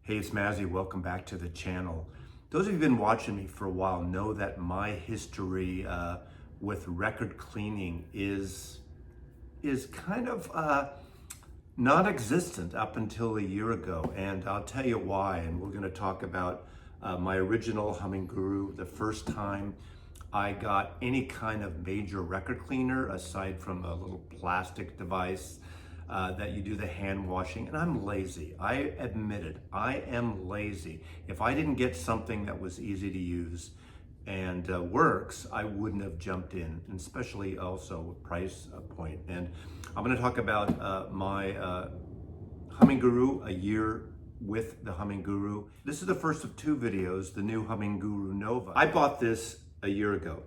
Hey, it's Mazzy. Welcome back to the channel. Those of you who've been watching me for a while know that my history with record cleaning is kind of non-existent up until a year ago, and I'll tell you why. And we're going to talk about my original HumminGuru, the first time I got any kind of major record cleaner aside from a little plastic device that you do the hand washing. And I'm lazy. I admit it. I am lazy. If I didn't get something that was easy to use and works, I wouldn't have jumped in, and especially also price point. And I'm going to talk about my HumminGuru, a year with the HumminGuru. This is the first of two videos, the new HumminGuru Nova. I bought this a year ago.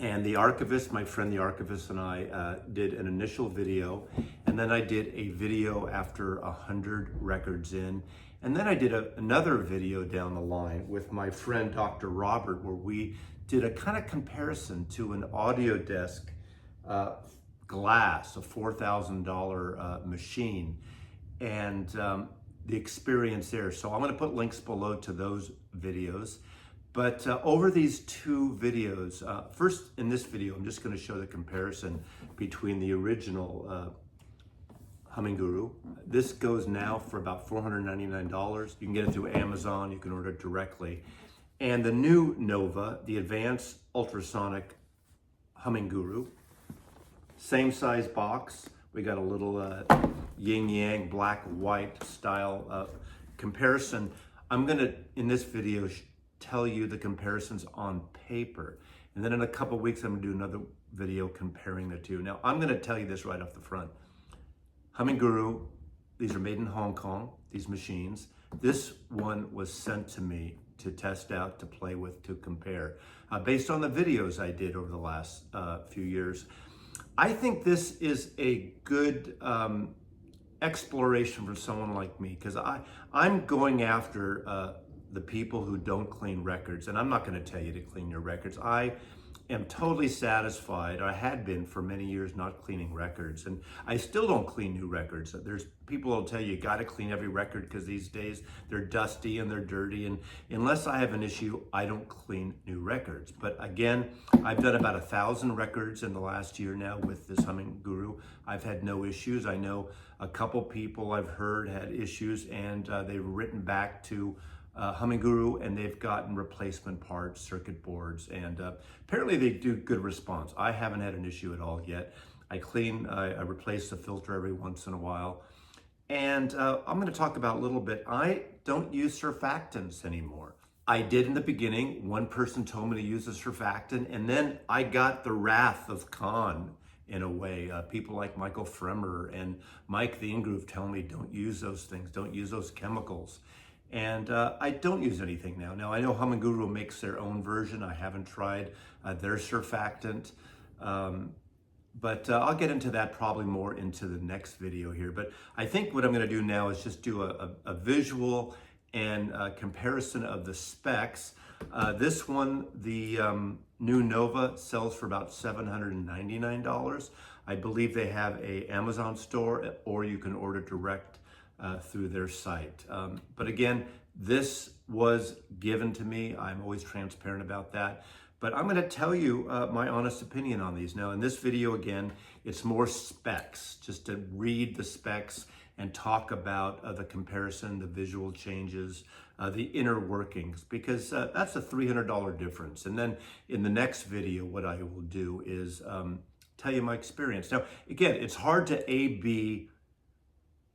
And the archivist, my friend the archivist, and I did an initial video, and then I did a video after 100 records in, and then I did another video down the line with my friend Dr. Robert, where we did a kind of comparison to an audio desk glass, a $4,000 machine, and the experience there. So I'm going to put links below to those videos. But over these two videos, first in this video, I'm just going to show the comparison between the original HumminGuru. This goes now for about $499. You can get it through Amazon, you can order it directly. And the new Nova, the advanced ultrasonic HumminGuru, same size box. We got a little yin-yang, black-white style comparison. I'm going to, in this video, tell you the comparisons on paper. And then in a couple of weeks, I'm gonna do another video comparing the two. Now, I'm gonna tell you this right off the front. HumminGuru, these are made in Hong Kong, these machines. This one was sent to me to test out, to play with, to compare. Based on the videos I did over the last few years. I think this is a good exploration for someone like me, because I'm going after the people who don't clean records. And I'm not going to tell you to clean your records. I am totally satisfied, I had been for many years, not cleaning records. And I still don't clean new records. There's people who'll tell you got to clean every record because these days they're dusty and they're dirty. And unless I have an issue, I don't clean new records. But again, I've done about 1,000 records in the last year now with this HumminGuru. I've had no issues. I know a couple people I've heard had issues, and they've written back to HumminGuru, and they've gotten replacement parts, circuit boards, and apparently they do good response. I haven't had an issue at all yet. I replace the filter every once in a while. And I'm going to talk about a little bit. I don't use surfactants anymore. I did in the beginning. One person told me to use a surfactant, and then I got the wrath of Khan in a way. People like Michael Fremer and Mike the Ingroove tell me don't use those things, don't use those chemicals. And I don't use anything now. Now, I know HumminGuru makes their own version. I haven't tried their surfactant, but I'll get into that probably more into the next video here. But I think what I'm gonna do now is just do a visual and comparison of the specs. This one, the new Nova, sells for about $799. I believe they have a Amazon store, or you can order direct through their site. But again, this was given to me. I'm always transparent about that. But I'm gonna tell you my honest opinion on these. Now in this video, again, it's more specs, just to read the specs and talk about the comparison, the visual changes, the inner workings, because that's a $300 difference. And then in the next video, what I will do is tell you my experience. Now, again, it's hard to A/B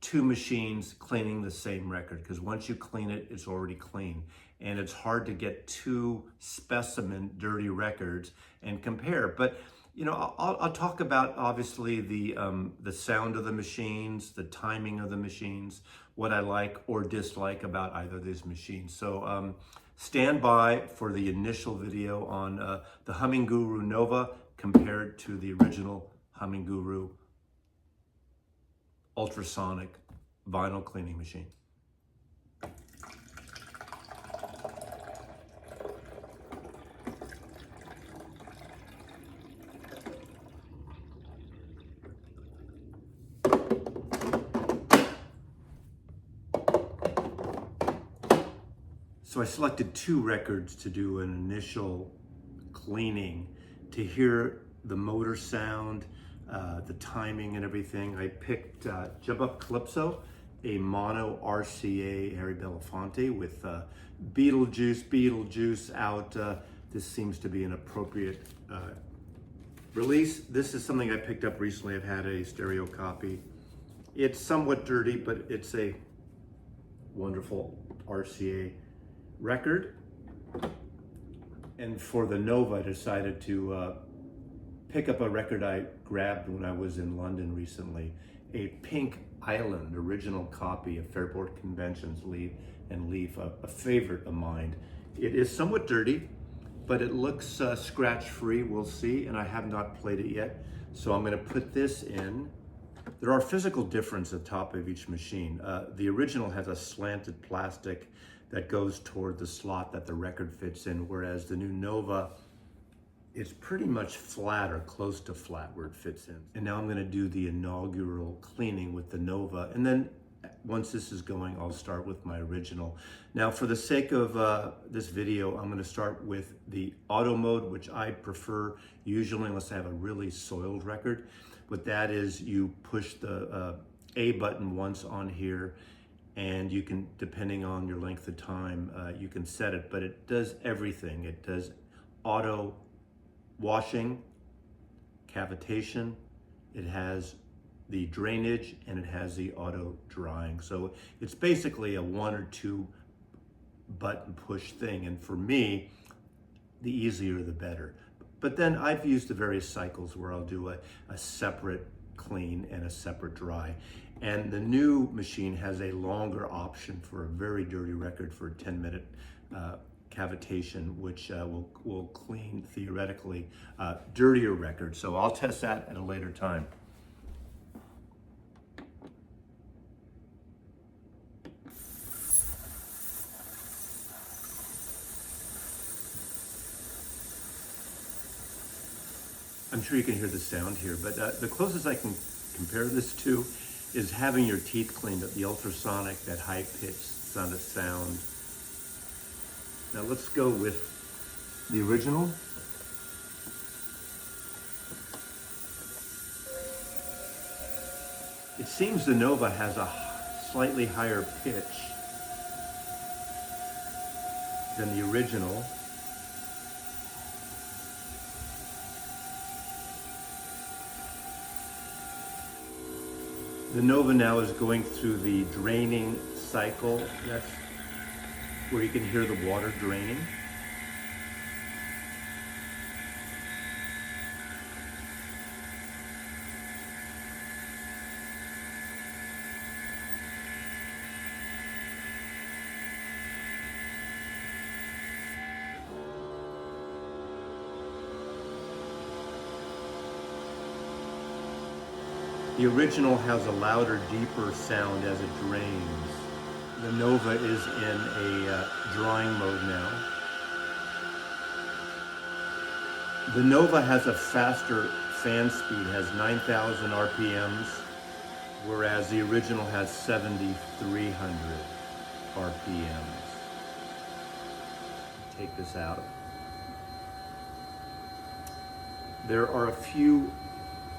two machines cleaning the same record, because once you clean it, it's already clean. And it's hard to get two specimen dirty records and compare. But you know, I'll talk about obviously the sound of the machines, the timing of the machines, what I like or dislike about either of these machines. So stand by for the initial video on the HumminGuru Nova compared to the original HumminGuru ultrasonic vinyl cleaning machine. So I selected 2 records to do an initial cleaning to hear the motor sound, the timing and everything. I picked Jump Up Calypso, a mono RCA Harry Belafonte with Beetlejuice out. This seems to be an appropriate release. This is something I picked up recently. I've had a stereo copy. It's somewhat dirty, but it's a wonderful RCA record. And for the Nova, I decided to pick up a record I grabbed when I was in London recently, a Pink Island original copy of Fairport Convention's Leaf and Leaf, a favorite of mine. It is somewhat dirty, but it looks scratch-free, we'll see, and I have not played it yet. So I'm gonna put this in. There are physical differences at the top of each machine. The original has a slanted plastic that goes toward the slot that the record fits in, whereas the new Nova, it's pretty much flat or close to flat where it fits in. And now I'm gonna do the inaugural cleaning with the Nova, and then once this is going, I'll start with my original. Now, for the sake of this video, I'm gonna start with the auto mode, which I prefer usually unless I have a really soiled record. What that is, you push the A button once on here, and you can, depending on your length of time, you can set it, but it does everything. It does auto washing, cavitation, it has the drainage, and it has the auto drying. So it's basically a 1 or 2 button push thing. And for me, the easier the better. But then I've used the various cycles where I'll do a separate clean and a separate dry. And the new machine has a longer option for a very dirty record for a 10-minute cavitation, which will clean, theoretically, dirtier records. So I'll test that at a later time. I'm sure you can hear the sound here, but the closest I can compare this to is having your teeth cleaned at the ultrasonic, that high-pitched sound. Now let's go with the original. It seems the Nova has a slightly higher pitch than the original. The Nova now is going through the draining cycle. That's where you can hear the water draining. The original has a louder, deeper sound as it drains. The Nova is in a drying mode now. The Nova has a faster fan speed, has 9,000 RPMs, whereas the original has 7,300 RPMs. Take this out. There are a few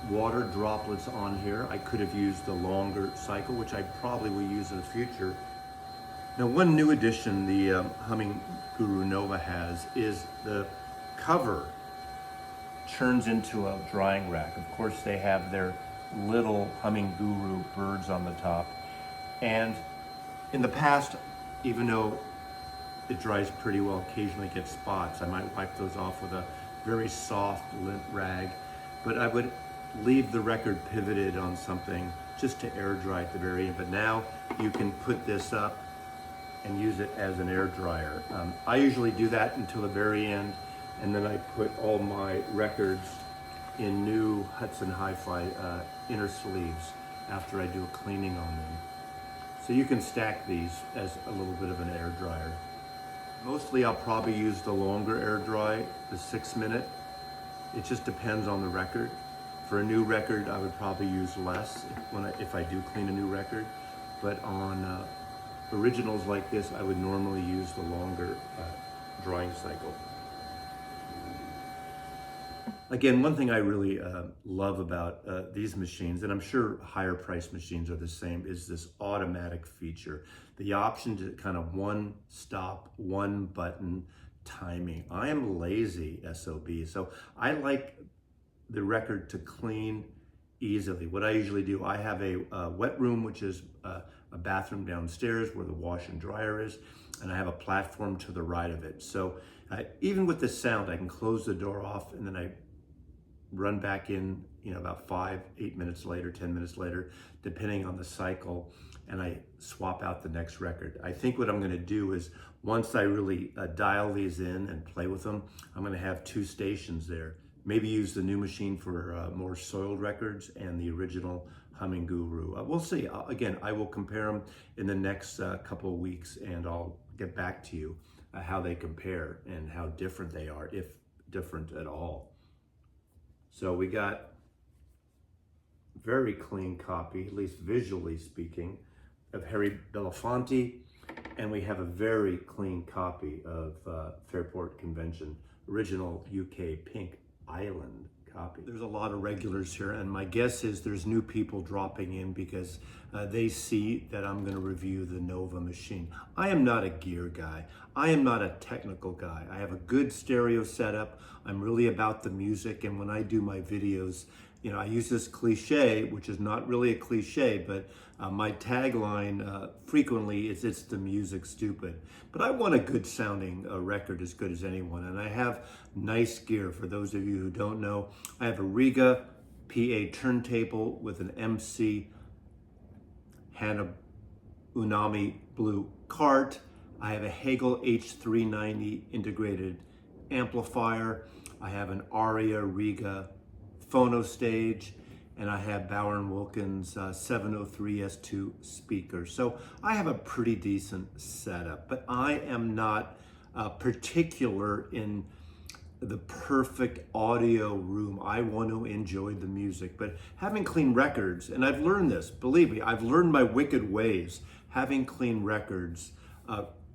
water droplets on here. I could have used the longer cycle, which I probably will use in the future. Now, one new addition the HumminGuru Nova has is the cover turns into a drying rack. Of course, they have their little HumminGuru birds on the top. And in the past, even though it dries pretty well, occasionally it gets spots, I might wipe those off with a very soft lint rag, but I would leave the record pivoted on something just to air dry at the very end. But now you can put this up and use it as an air dryer. I usually do that until the very end, and then I put all my records in new Hudson Hi-Fi inner sleeves after I do a cleaning on them. So you can stack these as a little bit of an air dryer. Mostly I'll probably use the longer air dry, the 6-minute. It just depends on the record. For a new record, I would probably use less if I do clean a new record. But on originals like this, I would normally use the longer drying cycle. Again, one thing I really love about these machines, and I'm sure higher price machines are the same, is this automatic feature. The option to kind of one stop, one button timing. I am lazy SOB, so I like the record to clean easily. What I usually do, I have a wet room, which is a bathroom downstairs where the wash and dryer is, and I have a platform to the right of it. So even with the sound, I can close the door off and then I run back in, about 5-8 minutes later, 10 minutes later, depending on the cycle, and I swap out the next record. I think what I'm gonna do is, once I really dial these in and play with them, I'm gonna have 2 stations there. Maybe use the new machine for more soiled records and the original HumminGuru. We'll see. Again, I will compare them in the next couple of weeks, and I'll get back to you how they compare and how different they are, if different at all. So we got very clean copy, at least visually speaking, of Harry Belafonte, and we have a very clean copy of Fairport Convention, original UK Pink Island copy. There's a lot of regulars here, and my guess is there's new people dropping in because they see that I'm going to review the Nova machine. I am not a gear guy. I am not a technical guy. I have a good stereo setup. I'm really about the music, and when I do my videos, I use this cliche, which is not really a cliche, but my tagline frequently is, "It's the music, stupid." But I want a good sounding record as good as anyone, and I have nice gear. For those of you who don't know, I have a Riga PA turntable with an MC Hana Unami Blue cart. I have a Hagel H390 integrated amplifier. I have an Aria Riga phono stage, and I have Bauer & Wilkins 703 S2 speakers. So I have a pretty decent setup, but I am not particular in the perfect audio room. I want to enjoy the music, but having clean records, and I've learned this, believe me, I've learned my wicked ways. Having clean records,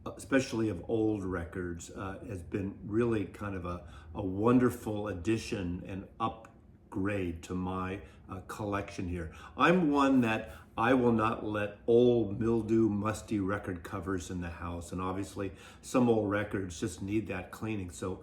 especially of old records, has been really kind of a wonderful addition and upgrade to my collection here. I'm one that I will not let old mildew musty record covers in the house, and obviously some old records just need that cleaning. So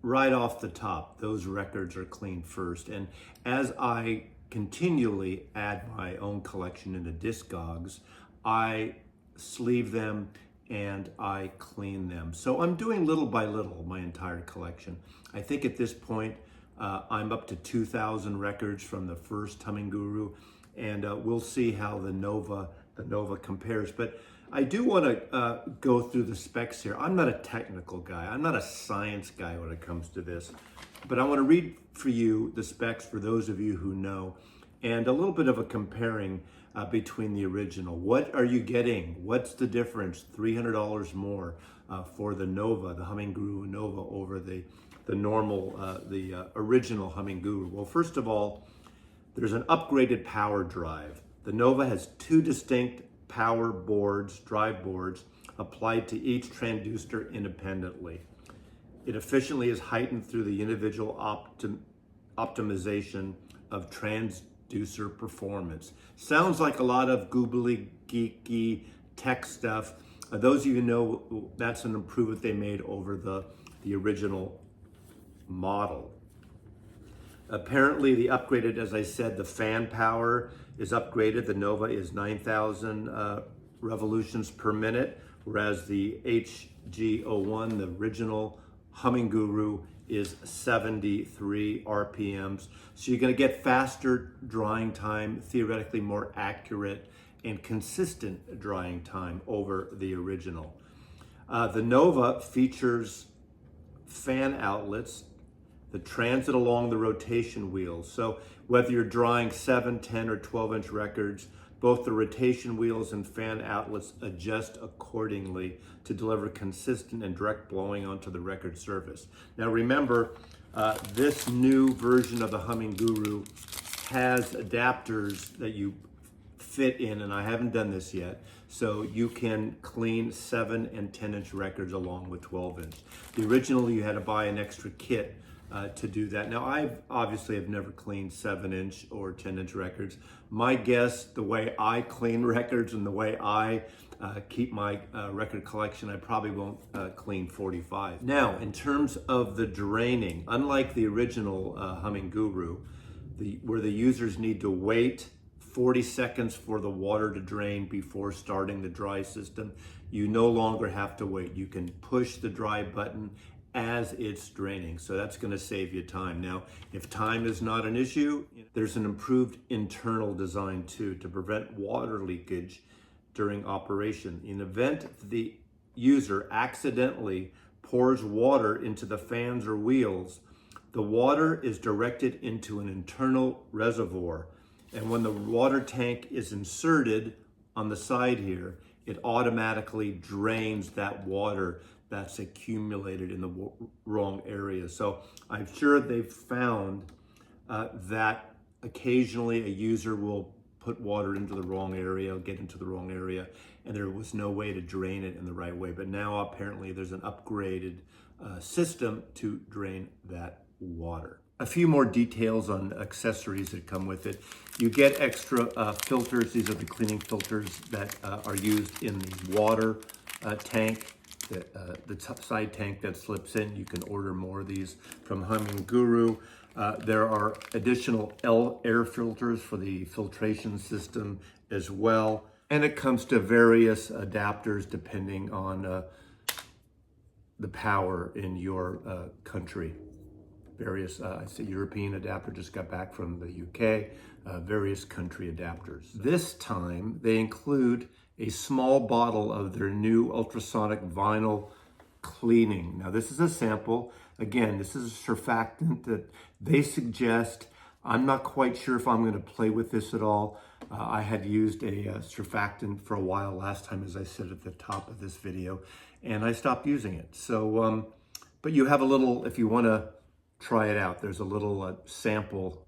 right off the top, those records are cleaned first, and as I continually add my own collection into Discogs, I sleeve them and I clean them. So I'm doing little by little my entire collection. I think at this point I'm up to 2,000 records from the first HumminGuru, and we'll see how the Nova compares. But I do want to go through the specs here. I'm not a technical guy. I'm not a science guy when it comes to this, but I want to read for you the specs for those of you who know, and a little bit of a comparing between the original. What are you getting? What's the difference? $300 more for the Nova, the HumminGuru Nova, over the normal, the original HumminGuru. Well, first of all, there's an upgraded power drive. The Nova has 2 distinct power boards, drive boards, applied to each transducer independently. It efficiently is heightened through the individual optimization of transducer performance. Sounds like a lot of googly, geeky tech stuff. Those of you who know, that's an improvement they made over the original model. Apparently the upgraded, as I said, the fan power is upgraded. The Nova is 9,000 revolutions per minute, whereas the HG01, the original HumminGuru, is 73 RPMs. So you're gonna get faster drying time, theoretically more accurate and consistent drying time over the original. The Nova features fan outlets, the transit along the rotation wheels. So whether you're drying 7, 10, or 12-inch records, both the rotation wheels and fan outlets adjust accordingly to deliver consistent and direct blowing onto the record surface. Now remember, this new version of the HumminGuru has adapters that you fit in, and I haven't done this yet, so you can clean 7 and 10-inch records along with 12-inch. The original, you had to buy an extra kit to do that. Now, I obviously have never cleaned 7-inch or 10-inch records. My guess, the way I clean records and the way I keep my record collection, I probably won't clean 45. Now, in terms of the draining, unlike the original HumminGuru, where the users need to wait 40 seconds for the water to drain before starting the dry system, you no longer have to wait. You can push the dry button as it's draining. So that's going to save you time. Now, if time is not an issue, there's an improved internal design too to prevent water leakage during operation. In the event the user accidentally pours water into the fans or wheels, the water is directed into an internal reservoir. And when the water tank is inserted on the side here, it automatically drains that water that's accumulated in the wrong area. So I'm sure they've found that occasionally a user will put water into the wrong area, get into the wrong area, and there was no way to drain it in the right way. But now apparently there's an upgraded system to drain that water. A few more details on accessories that come with it. You get extra filters. These are the cleaning filters that are used in the water tank, the side tank that slips in. You can order more of these from HumminGuru. There are additional air filters for the filtration system as well. And it comes to various adapters depending on the power in your country. Various, I say European adapter, just got back from the UK, various country adapters. This time they include a small bottle of their new ultrasonic vinyl cleaning. Now this is a sample. Again, this is a surfactant that they suggest. I'm not quite sure if I'm going to play with this at all. I had used a surfactant for a while last time, as I said at the top of this video, and I stopped using it. So, but you have a little, if you want to try it out, there's a little sample,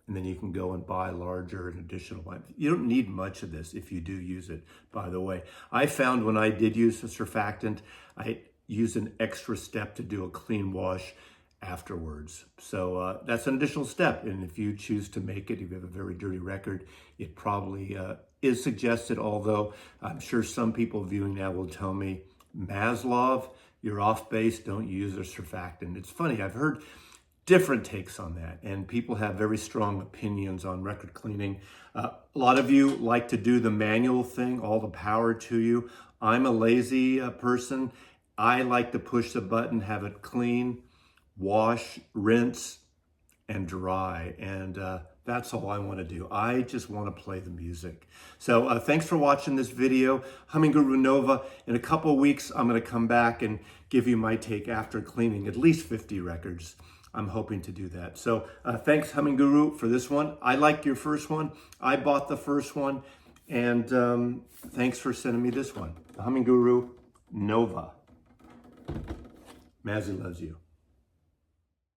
and then you can go and buy larger and additional ones. You don't need much of this if you do use it, by the way. I found when I did use the surfactant, I used an extra step to do a clean wash afterwards. So that's an additional step, and if you choose to make it, if you have a very dirty record, it probably is suggested, although I'm sure some people viewing now will tell me, Maslov, you're off base, don't use a surfactant. It's funny, I've heard different takes on that, and people have very strong opinions on record cleaning. A lot of you like to do the manual thing, all the power to you. I'm a lazy person. I like to push the button, have it clean, wash, rinse, and dry, and that's all I want to do. I just want to play the music. So thanks for watching this video. HumminGuru Nova. In a couple of weeks, I'm going to come back and give you my take after cleaning at least 50 records. I'm hoping to do that. So thanks, HumminGuru, for this one. I liked your first one. I bought the first one. And thanks for sending me this one. The HumminGuru Nova. Mazzy loves you.